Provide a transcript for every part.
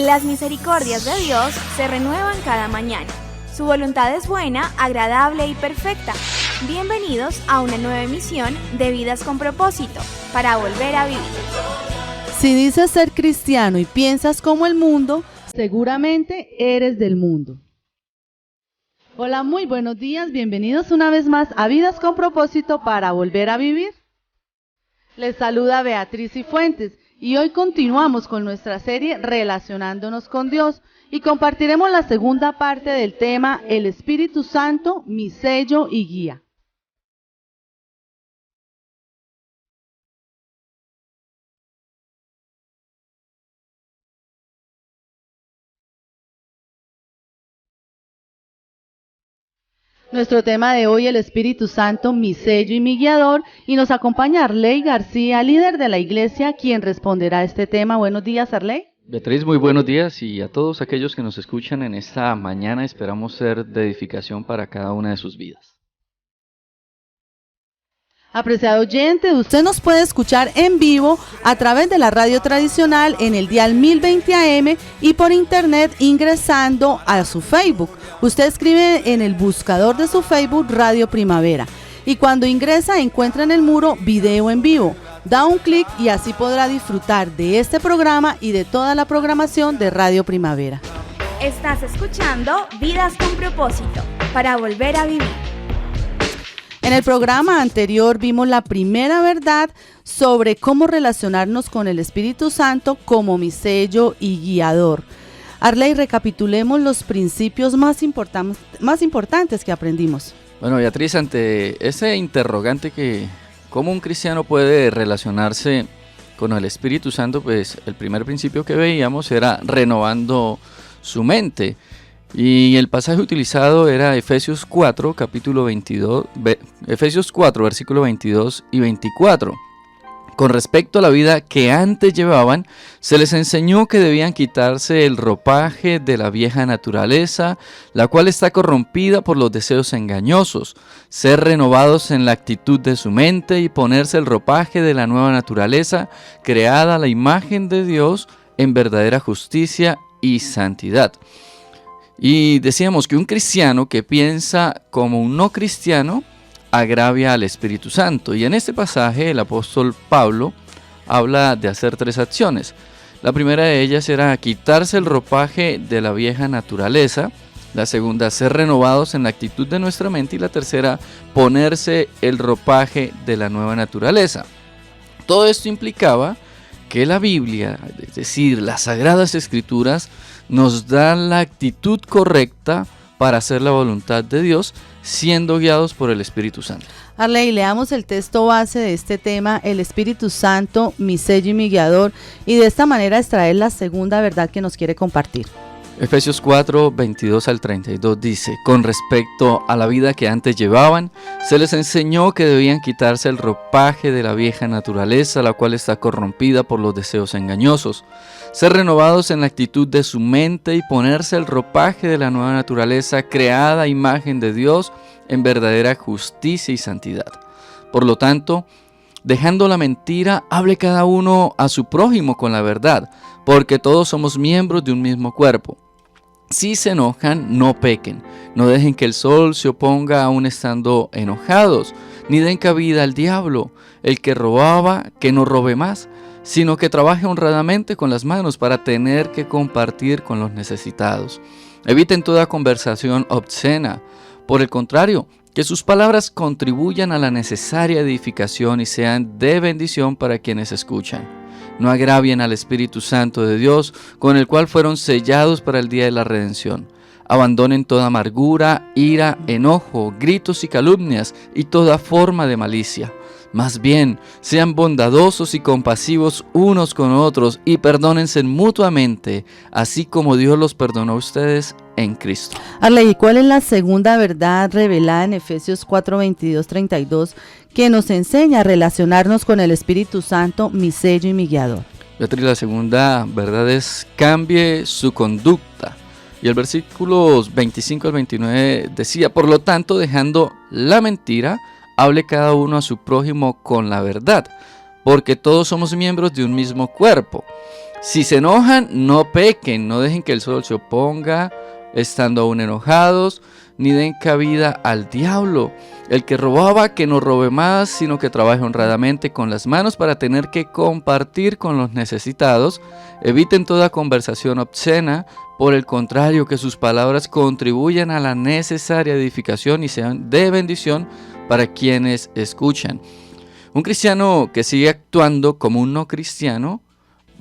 Las misericordias de Dios se renuevan cada mañana. Su voluntad es buena, agradable y perfecta. Bienvenidos a una nueva emisión de Vidas con Propósito, para volver a vivir. Si dices ser cristiano y piensas como el mundo, seguramente eres del mundo. Hola, muy buenos días, bienvenidos una vez más a Vidas con Propósito para volver a vivir. Les saluda Beatriz Cifuentes y hoy continuamos con nuestra serie Relacionándonos con Dios y compartiremos la segunda parte del tema El Espíritu Santo, mi sello y guía. Nuestro tema de hoy, el Espíritu Santo, mi sello y mi guiador, y nos acompaña Arley García, líder de la iglesia, quien responderá a este tema. Buenos días, Arley. Beatriz, muy buenos días, y a todos aquellos que nos escuchan en esta mañana, esperamos ser de edificación para cada una de sus vidas. Apreciado oyente, usted nos puede escuchar en vivo a través de la radio tradicional en el dial 1020 AM y por internet ingresando a su Facebook. Usted escribe en el buscador de su Facebook Radio Primavera y cuando ingresa encuentra en el muro Video en Vivo. Da un clic y así podrá disfrutar de este programa y de toda la programación de Radio Primavera. Estás escuchando Vidas con Propósito, para volver a vivir. En el programa anterior vimos la primera verdad sobre cómo relacionarnos con el Espíritu Santo como mi sello y guiador. Arley, recapitulemos los principios más importantes que aprendimos. Bueno, Beatriz, ante ese interrogante que cómo un cristiano puede relacionarse con el Espíritu Santo, pues el primer principio que veíamos era renovando su mente. Y el pasaje utilizado era Efesios 4, versículo 22 y 24. Con respecto a la vida que antes llevaban, se les enseñó que debían quitarse el ropaje de la vieja naturaleza, la cual está corrompida por los deseos engañosos, ser renovados en la actitud de su mente y ponerse el ropaje de la nueva naturaleza, creada a la imagen de Dios en verdadera justicia y santidad. Y decíamos que un cristiano que piensa como un no cristiano agravia al Espíritu Santo. Y en este pasaje el apóstol Pablo habla de hacer tres acciones. La primera de ellas era quitarse el ropaje de la vieja naturaleza. La segunda, ser renovados en la actitud de nuestra mente. Y la tercera, ponerse el ropaje de la nueva naturaleza. Todo esto implicaba que la Biblia, es decir, las Sagradas Escrituras, nos dan la actitud correcta para hacer la voluntad de Dios, siendo guiados por el Espíritu Santo. Arley, leamos el texto base de este tema, el Espíritu Santo, mi sello y mi guiador, y de esta manera extraer la segunda verdad que nos quiere compartir. Efesios 4, 22 al 32 dice: con respecto a la vida que antes llevaban, se les enseñó que debían quitarse el ropaje de la vieja naturaleza, la cual está corrompida por los deseos engañosos, ser renovados en la actitud de su mente y ponerse el ropaje de la nueva naturaleza, creada a imagen de Dios en verdadera justicia y santidad. Por lo tanto, dejando la mentira, hable cada uno a su prójimo con la verdad, porque todos somos miembros de un mismo cuerpo. Si se enojan, no pequen. No dejen que el sol se oponga aún estando enojados, ni den cabida al diablo. El que robaba, que no robe más, sino que trabaje honradamente con las manos para tener que compartir con los necesitados. Eviten toda conversación obscena. Por el contrario, que sus palabras contribuyan a la necesaria edificación y sean de bendición para quienes escuchan. No agravien al Espíritu Santo de Dios, con el cual fueron sellados para el día de la redención. Abandonen toda amargura, ira, enojo, gritos y calumnias y toda forma de malicia. Más bien, sean bondadosos y compasivos unos con otros y perdónense mutuamente, así como Dios los perdonó a ustedes en Cristo. Arley, ¿cuál es la segunda verdad revelada en Efesios 4, 22, 32 que nos enseña a relacionarnos con el Espíritu Santo, mi sello y mi guiador? Beatriz, la segunda verdad es: cambie su conducta. Y el versículo 25 al 29 decía: por lo tanto, dejando la mentira, hable cada uno a su prójimo con la verdad, porque todos somos miembros de un mismo cuerpo. Si se enojan, no pequen, no dejen que el sol se oponga, estando aún enojados, ni den cabida al diablo. El que robaba, que no robe más, sino que trabaje honradamente con las manos para tener que compartir con los necesitados. Eviten toda conversación obscena, por el contrario, que sus palabras contribuyan a la necesaria edificación y sean de bendición para quienes escuchan. Un cristiano que sigue actuando como un no cristiano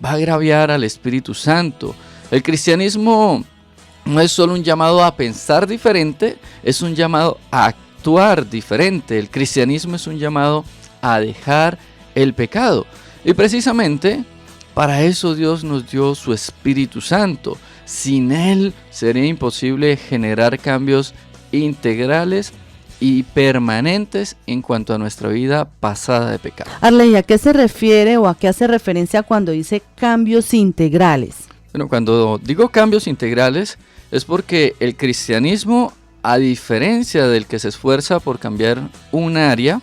va a agraviar al Espíritu Santo. El cristianismo no es solo un llamado a pensar diferente, es un llamado a actuar diferente. El cristianismo es un llamado a dejar el pecado. Y precisamente para eso Dios nos dio su Espíritu Santo. Sin Él sería imposible generar cambios integrales y permanentes en cuanto a nuestra vida pasada de pecado. Arley, ¿a qué se refiere o a qué hace referencia cuando dice cambios integrales? Bueno, cuando digo cambios integrales es porque el cristianismo, a diferencia del que se esfuerza por cambiar un área,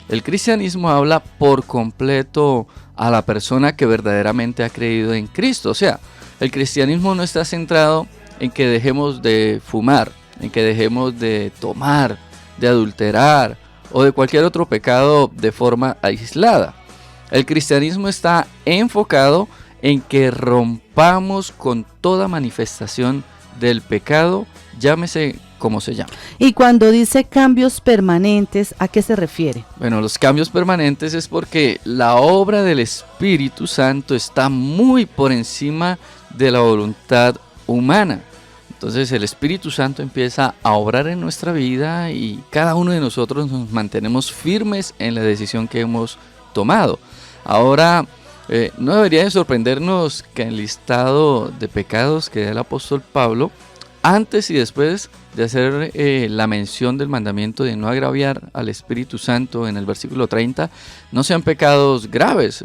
el cristianismo habla por completo a la persona que verdaderamente ha creído en Cristo. O sea, el cristianismo no está centrado en que dejemos de fumar, en que dejemos de tomar, de adulterar o de cualquier otro pecado de forma aislada. El cristianismo está enfocado en que rompamos con toda manifestación del pecado, llámese como se llama. Y cuando dice cambios permanentes, ¿a qué se refiere? Bueno, los cambios permanentes es porque la obra del Espíritu Santo está muy por encima de la voluntad humana. Entonces el Espíritu Santo empieza a obrar en nuestra vida y cada uno de nosotros nos mantenemos firmes en la decisión que hemos tomado. Ahora, no debería de sorprendernos que el listado de pecados que da el apóstol Pablo, antes y después de hacer la mención del mandamiento de no agraviar al Espíritu Santo en el versículo 30, no sean pecados graves,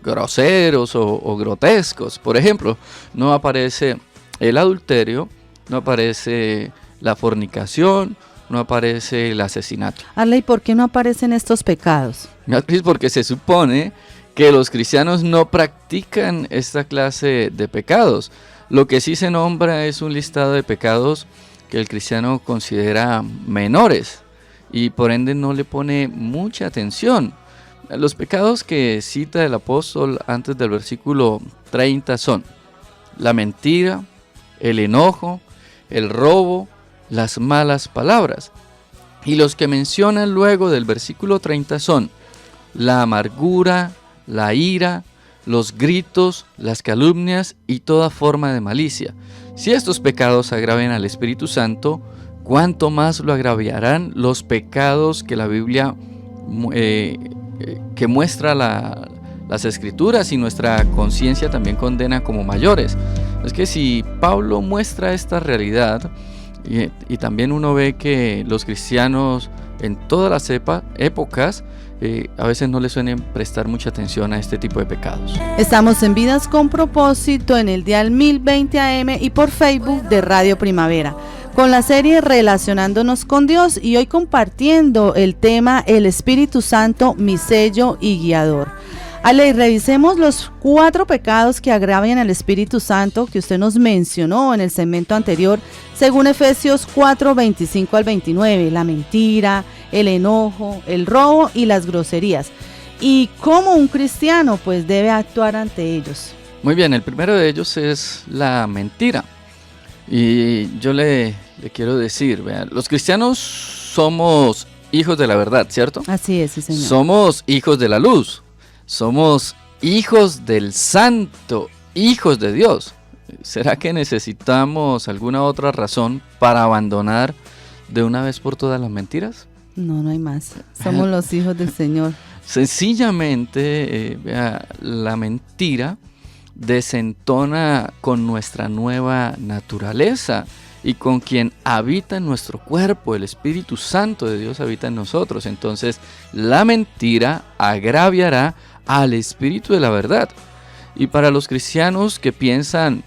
groseros o grotescos. Por ejemplo, no aparece el adulterio, no aparece la fornicación, no aparece el asesinato. Arley, ¿por qué no aparecen estos pecados? Porque se supone que los cristianos no practican esta clase de pecados. Lo que sí se nombra es un listado de pecados que el cristiano considera menores y por ende no le pone mucha atención. Los pecados que cita el apóstol antes del versículo 30 son la mentira, el enojo, el robo, las malas palabras. Y los que mencionan luego del versículo 30 son la amargura, la ira, los gritos, las calumnias y toda forma de malicia. Si estos pecados agravian al Espíritu Santo, ¿cuánto más lo agraviarán los pecados que la Biblia que muestra las Escrituras y nuestra conciencia también condena como mayores? Es que si Pablo muestra esta realidad y también uno ve que los cristianos en todas las épocas a veces no le suelen prestar mucha atención a este tipo de pecados. Estamos en Vidas con Propósito en el dial 1020 AM y por Facebook de Radio Primavera, con la serie Relacionándonos con Dios y hoy compartiendo el tema El Espíritu Santo, mi sello y guiador. Ale, revisemos los 4 pecados que agravian al Espíritu Santo que usted nos mencionó en el segmento anterior, según Efesios 4, 25 al 29, la mentira, el enojo, el robo y las groserías. Y cómo un cristiano pues debe actuar ante ellos. Muy bien, el primero de ellos es la mentira. Y yo le quiero decir, vean, los cristianos somos hijos de la verdad, ¿cierto? Así es, sí, señor. Somos hijos de la luz. Somos hijos del Santo, hijos de Dios. ¿Será que necesitamos alguna otra razón para abandonar de una vez por todas las mentiras? No, no hay más. Somos los hijos del Señor. Sencillamente, la mentira desentona con nuestra nueva naturaleza y con quien habita en nuestro cuerpo. El Espíritu Santo de Dios habita en nosotros. Entonces, la mentira agraviará al Espíritu de la verdad. Y para los cristianos que piensan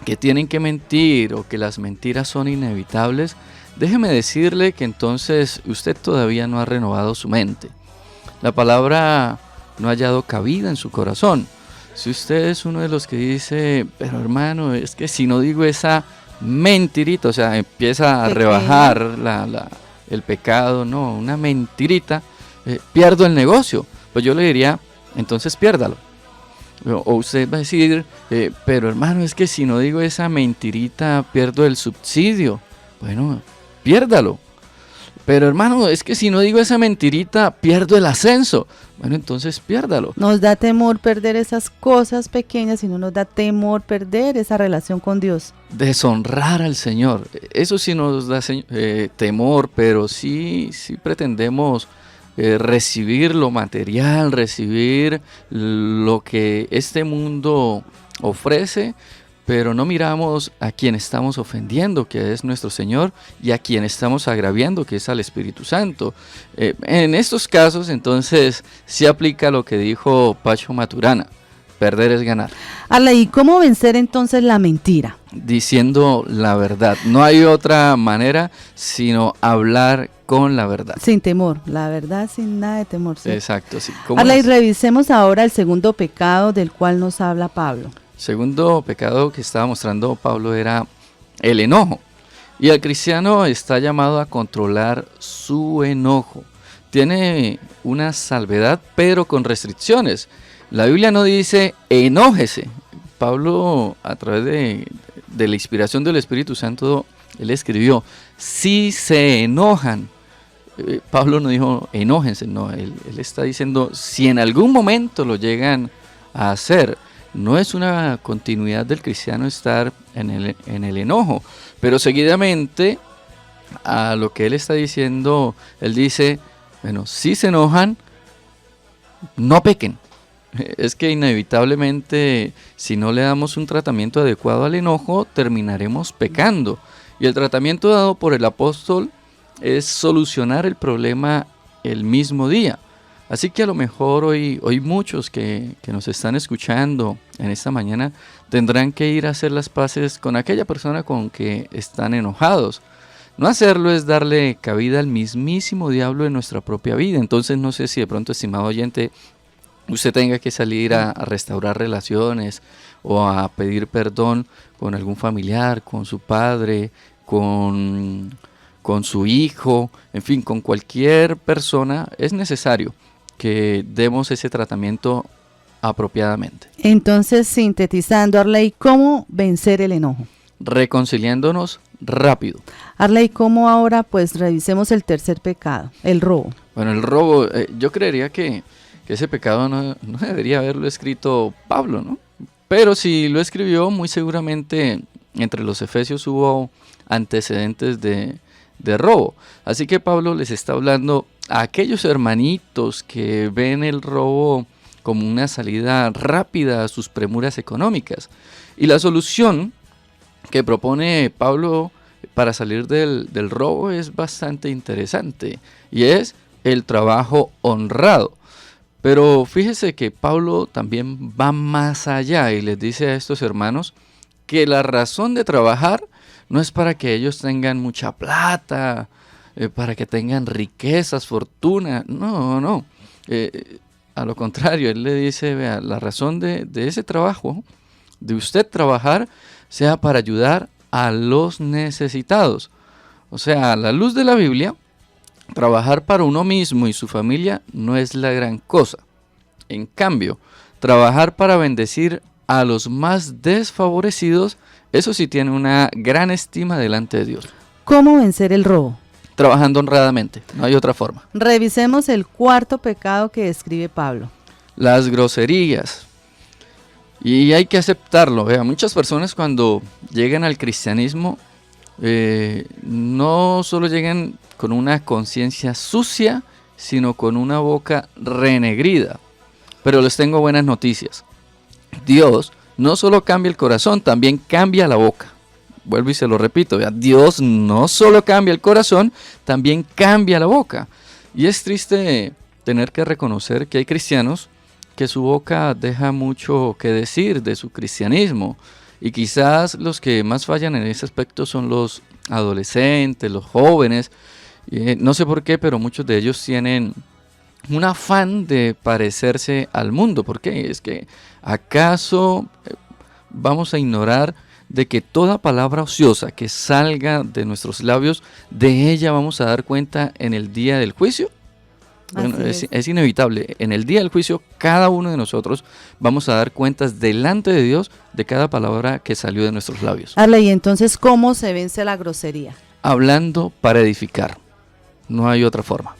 que tienen que mentir o que las mentiras son inevitables, déjeme decirle que entonces usted todavía no ha renovado su mente. La palabra no ha hallado cabida en su corazón. Si usted es uno de los que dice, pero hermano, es que si no digo esa mentirita, o sea, empieza a Pequeña. rebajar el pecado, no, una mentirita, pierdo el negocio. Pues yo le diría, entonces piérdalo. O usted va a decir, pero hermano, es que si no digo esa mentirita, pierdo el subsidio. Bueno, piérdalo. Pero hermano, es que si no digo esa mentirita, pierdo el ascenso. Bueno, entonces piérdalo. Nos da temor perder esas cosas pequeñas y no nos da temor perder esa relación con Dios. Deshonrar al Señor. Eso sí nos da temor, pero sí pretendemos recibir lo material, recibir lo que este mundo ofrece, pero no miramos a quien estamos ofendiendo, que es nuestro Señor, y a quien estamos agraviando, que es al Espíritu Santo. En estos casos, entonces, sí aplica lo que dijo Pacho Maturana: perder es ganar. Arley, ¿cómo vencer entonces la mentira? Diciendo la verdad. No hay otra manera sino hablar con la verdad. Sin temor, la verdad sin nada de temor. ¿Sí? Exacto, sí. Arley, revisemos ahora el segundo pecado del cual nos habla Pablo. Segundo pecado que estaba mostrando Pablo era el enojo. Y el cristiano está llamado a controlar su enojo. Tiene una salvedad, pero con restricciones. La Biblia no dice enójese. Pablo, a través de la inspiración del Espíritu Santo, él escribió, si se enojan. Pablo no dijo enójense, no, él está diciendo si en algún momento lo llegan a hacer. No es una continuidad del cristiano estar en el enojo, pero seguidamente a lo que él está diciendo, él dice, bueno, si se enojan, no pequen. Es que inevitablemente, si no le damos un tratamiento adecuado al enojo, terminaremos pecando. Y el tratamiento dado por el apóstol es solucionar el problema el mismo día. Así que a lo mejor hoy muchos que nos están escuchando en esta mañana tendrán que ir a hacer las paces con aquella persona con que están enojados. No hacerlo es darle cabida al mismísimo diablo en nuestra propia vida. Entonces no sé si de pronto, estimado oyente, usted tenga que salir a restaurar relaciones o a pedir perdón con algún familiar, con su padre, con su hijo, en fin, con cualquier persona. Es necesario que demos ese tratamiento apropiadamente. Entonces, sintetizando, Arley, ¿cómo vencer el enojo? Reconciliándonos rápido. Arley, ¿cómo ahora? Pues revisemos el tercer pecado, el robo. Bueno, el robo, yo creería que ese pecado no debería haberlo escrito Pablo, ¿no? Pero si lo escribió, muy seguramente entre los efesios hubo antecedentes de robo. Así que Pablo les está hablando a aquellos hermanitos que ven el robo como una salida rápida a sus premuras económicas. Y la solución que propone Pablo para salir del robo es bastante interesante, y es el trabajo honrado. Pero fíjese que Pablo también va más allá y les dice a estos hermanos que la razón de trabajar no es para que ellos tengan mucha plata, para que tengan riquezas, fortuna. No. A lo contrario, él le dice, vea, la razón de ese trabajo, de usted trabajar, sea para ayudar a los necesitados. O sea, a la luz de la Biblia, trabajar para uno mismo y su familia no es la gran cosa. En cambio, trabajar para bendecir a los más desfavorecidos, eso sí tiene una gran estima delante de Dios. ¿Cómo vencer el robo? Trabajando honradamente, no hay otra forma. Revisemos el cuarto pecado que describe Pablo. Las groserías. Y hay que aceptarlo. Vea, muchas personas cuando llegan al cristianismo no solo llegan con una conciencia sucia, sino con una boca renegrida. Pero les tengo buenas noticias. Dios no solo cambia el corazón, también cambia la boca. Vuelvo y se lo repito, vea, Dios no solo cambia el corazón, también cambia la boca. Y es triste tener que reconocer que hay cristianos que su boca deja mucho que decir de su cristianismo. Y quizás los que más fallan en ese aspecto son los adolescentes, los jóvenes. No sé por qué, pero muchos de ellos tienen un afán de parecerse al mundo. ¿Por qué? Es que ¿Acaso vamos a ignorar de que toda palabra ociosa que salga de nuestros labios, de ella vamos a dar cuenta en el día del juicio? Bueno, es inevitable. En el día del juicio, cada uno de nosotros vamos a dar cuentas delante de Dios de cada palabra que salió de nuestros labios. Arley, ¿y entonces cómo se vence la grosería? Hablando para edificar. No hay otra forma.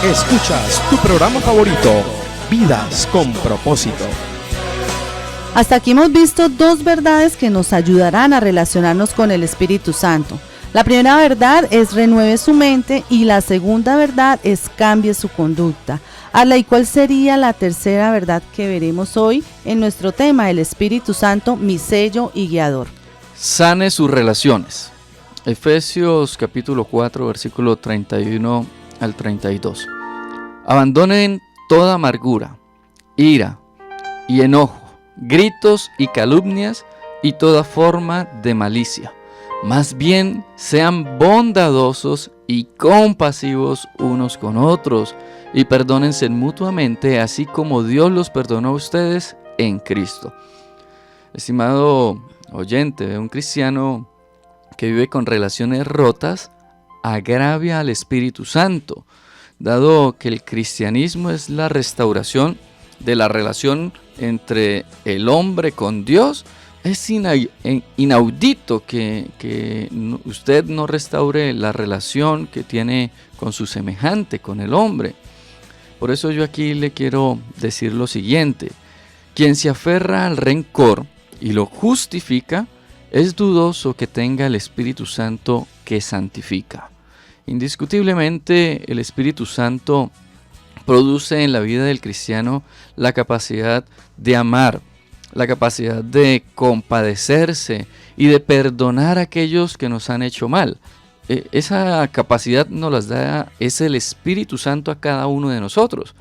Escuchas tu programa favorito, Vidas con Propósito. Hasta aquí hemos visto dos verdades que nos ayudarán a relacionarnos con el Espíritu Santo. La primera verdad es renueve su mente y la segunda verdad es cambie su conducta. Arley, ¿y cuál sería la tercera verdad que veremos hoy en nuestro tema, el Espíritu Santo, mi sello y guiador? Sane sus relaciones. Efesios capítulo 4, versículo 31 al 32. Abandonen toda amargura, ira y enojo, gritos y calumnias y toda forma de malicia. Más bien sean bondadosos y compasivos unos con otros y perdónense mutuamente, así como Dios los perdonó a ustedes en Cristo. Estimado oyente, un cristiano que vive con relaciones rotas agravia al Espíritu Santo, dado que el cristianismo es la restauración de la relación entre el hombre con Dios. Es inaudito que usted no restaure la relación que tiene con su semejante, con el hombre. Por eso yo aquí le quiero decir lo siguiente: quien se aferra al rencor y lo justifica, es dudoso que tenga el Espíritu Santo que santifica. Indiscutiblemente, el Espíritu Santo produce en la vida del cristiano la capacidad de amar, la capacidad de compadecerse y de perdonar a aquellos que nos han hecho mal. Esa capacidad nos las da es el Espíritu Santo a cada uno de nosotros.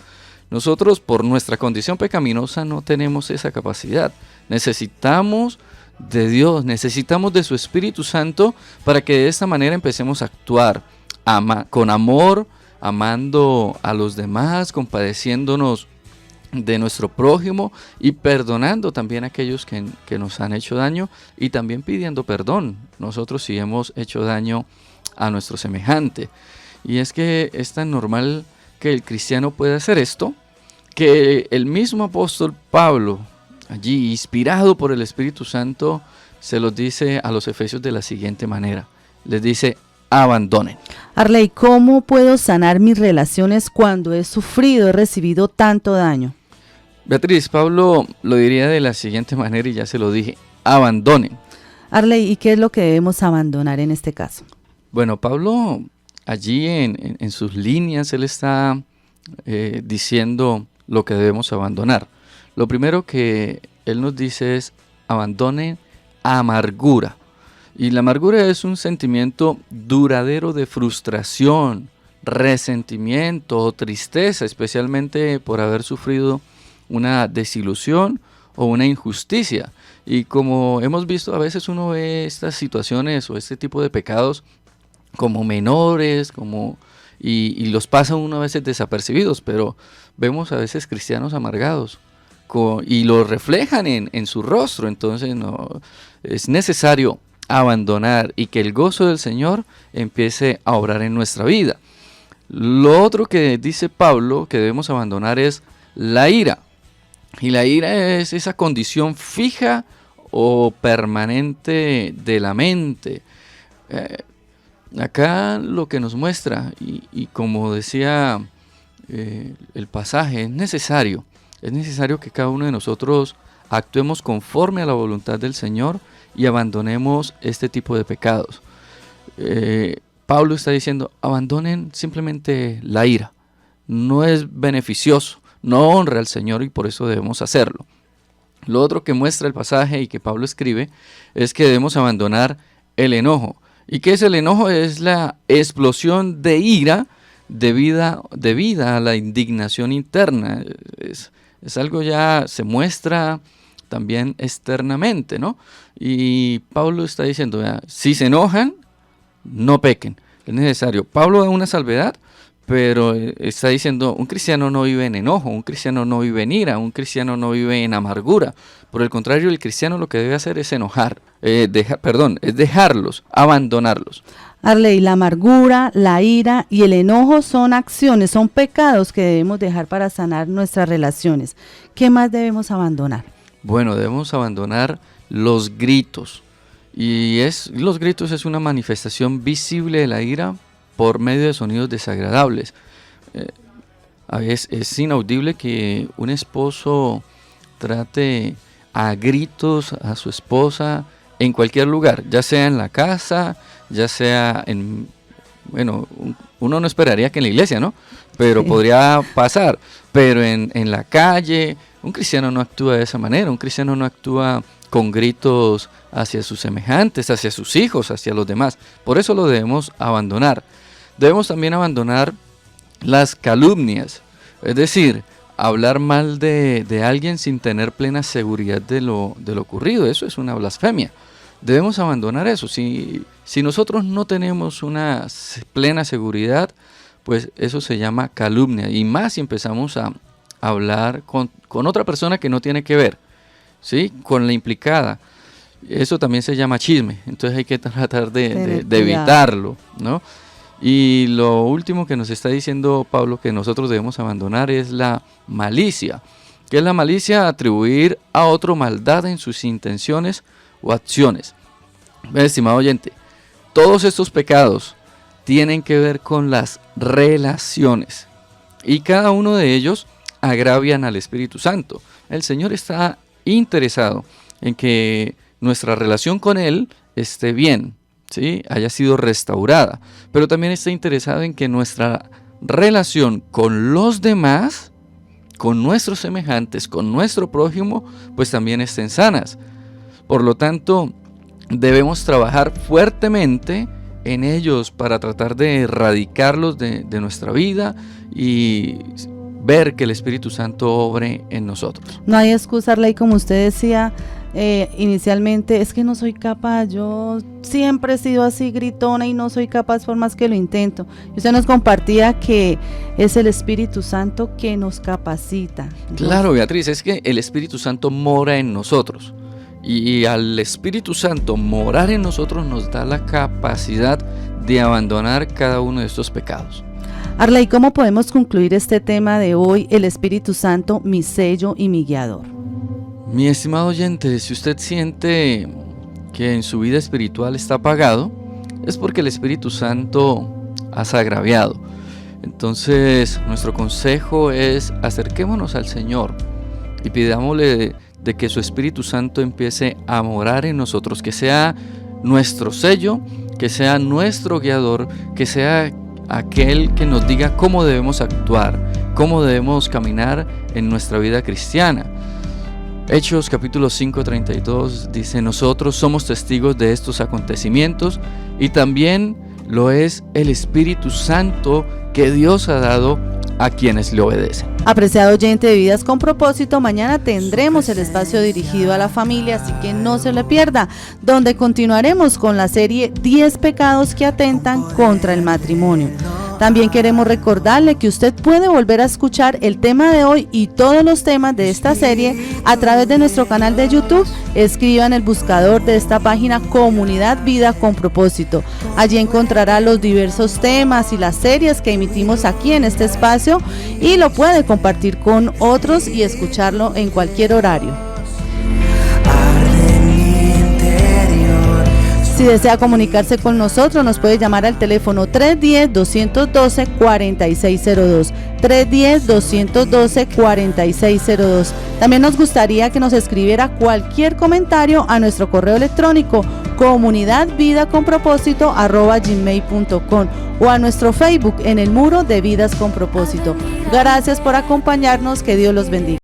Nosotros, por nuestra condición pecaminosa, no tenemos esa capacidad. Necesitamos de Dios, necesitamos de su Espíritu Santo para que de esta manera empecemos a actuar con amor, amando a los demás, compadeciéndonos de nuestro prójimo y perdonando también a aquellos que nos han hecho daño y también pidiendo perdón nosotros si hemos hecho daño a nuestro semejante. Y es que es tan normal que el cristiano pueda hacer esto, que el mismo apóstol Pablo, allí inspirado por el Espíritu Santo, se los dice a los efesios de la siguiente manera. Les dice: abandonen. Arley, ¿cómo puedo sanar mis relaciones cuando he sufrido, he recibido tanto daño? Beatriz, Pablo lo diría de la siguiente manera y ya se lo dije: abandonen. Arley, ¿y qué es lo que debemos abandonar en este caso? Bueno, Pablo allí en sus líneas, él está diciendo lo que debemos abandonar. Lo primero que él nos dice es: abandonen amargura. Y la amargura es un sentimiento duradero de frustración, resentimiento o tristeza, especialmente por haber sufrido una desilusión o una injusticia. Y como hemos visto, a veces uno ve estas situaciones o este tipo de pecados como menores, y los pasa uno a veces desapercibidos, pero vemos a veces cristianos amargados y lo reflejan en su rostro. Entonces es necesario abandonar y que el gozo del Señor empiece a obrar en nuestra vida. Lo otro que dice Pablo que debemos abandonar es la ira. Y la ira es esa condición fija o permanente de la mente. Acá lo que nos muestra, y como decía el pasaje, es necesario que cada uno de nosotros actuemos conforme a la voluntad del Señor y abandonemos este tipo de pecados. Pablo está diciendo: abandonen simplemente la ira. No es beneficioso, no honra al Señor y por eso debemos hacerlo. Lo otro que muestra el pasaje y que Pablo escribe es que debemos abandonar el enojo. ¿Y qué es el enojo? Es la explosión de ira debida a la indignación interna. Es algo ya se muestra también externamente, ¿no? Y Pablo está diciendo: si se enojan, no pequen. Es necesario. Pablo da una salvedad, pero está diciendo, un cristiano no vive en enojo, un cristiano no vive en ira, un cristiano no vive en amargura. Por el contrario, el cristiano lo que debe hacer es es dejarlos, abandonarlos. Arley, la amargura, la ira y el enojo son acciones, son pecados que debemos dejar para sanar nuestras relaciones. ¿Qué más debemos abandonar? Bueno, debemos abandonar los gritos. Los gritos es una manifestación visible de la ira por medio de sonidos desagradables. A veces es inaudible que un esposo trate a gritos a su esposa en cualquier lugar, ya sea en la casa, ya sea uno no esperaría que en la iglesia, ¿no? Pero podría pasar, pero en la calle, un cristiano no actúa de esa manera, un cristiano no actúa con gritos hacia sus semejantes, hacia sus hijos, hacia los demás. Por eso lo debemos abandonar. Debemos también abandonar las calumnias, es decir, hablar mal de alguien sin tener plena seguridad de lo ocurrido. Eso es una blasfemia. Debemos abandonar eso. Si nosotros no tenemos una plena seguridad, pues eso se llama calumnia. Y más si empezamos a hablar con otra persona que no tiene que ver, ¿sí? Con la implicada. Eso también se llama chisme. Entonces hay que tratar de evitarlo, ¿no? Y lo último que nos está diciendo Pablo que nosotros debemos abandonar es la malicia. ¿Qué es la malicia? Atribuir a otro maldad en sus intenciones o acciones. Estimado oyente, todos estos pecados tienen que ver con las relaciones y cada uno de ellos agravian al Espíritu Santo. El Señor está interesado en que nuestra relación con Él esté bien, ¿sí? Haya sido restaurada, pero también está interesado en que nuestra relación con los demás, con nuestros semejantes, con nuestro prójimo, pues también estén sanas. Por lo tanto, debemos trabajar fuertemente en ellos para tratar de erradicarlos de nuestra vida y ver que el Espíritu Santo obre en nosotros. No hay excusa, Arley, como usted decía inicialmente, es que no soy capaz, yo siempre he sido así gritona y no soy capaz por más que lo intento. Y usted nos compartía que es el Espíritu Santo que nos capacita. Claro, Beatriz, es que el Espíritu Santo mora en nosotros. Y al Espíritu Santo morar en nosotros nos da la capacidad de abandonar cada uno de estos pecados. Arley, ¿cómo podemos concluir este tema de hoy, el Espíritu Santo, mi sello y mi guiador? Mi estimado oyente, si usted siente que en su vida espiritual está apagado, es porque el Espíritu Santo has agraviado. Entonces, nuestro consejo es acerquémonos al Señor y pidámosle de que su Espíritu Santo empiece a morar en nosotros, que sea nuestro sello, que sea nuestro guiador, que sea aquel que nos diga cómo debemos actuar, cómo debemos caminar en nuestra vida cristiana. Hechos capítulo 5:32 dice: nosotros somos testigos de estos acontecimientos y también lo es el Espíritu Santo que Dios ha dado a quienes le obedecen. Apreciado oyente de Vidas con Propósito, mañana tendremos el espacio dirigido a la familia, así que no se le pierda, donde continuaremos con la serie 10 pecados que atentan contra el matrimonio. También queremos recordarle que usted puede volver a escuchar el tema de hoy y todos los temas de esta serie a través de nuestro canal de YouTube. Escriba en el buscador de esta página Comunidad Vida con Propósito. Allí encontrará los diversos temas y las series que emitimos aquí en este espacio y lo puede compartir con otros y escucharlo en cualquier horario. Si desea comunicarse con nosotros, nos puede llamar al teléfono 310-212-4602, 310-212-4602. También nos gustaría que nos escribiera cualquier comentario a nuestro correo electrónico comunidadvidaconpropósito@gmail.com o a nuestro Facebook en el muro de Vidas con Propósito. Gracias por acompañarnos, que Dios los bendiga.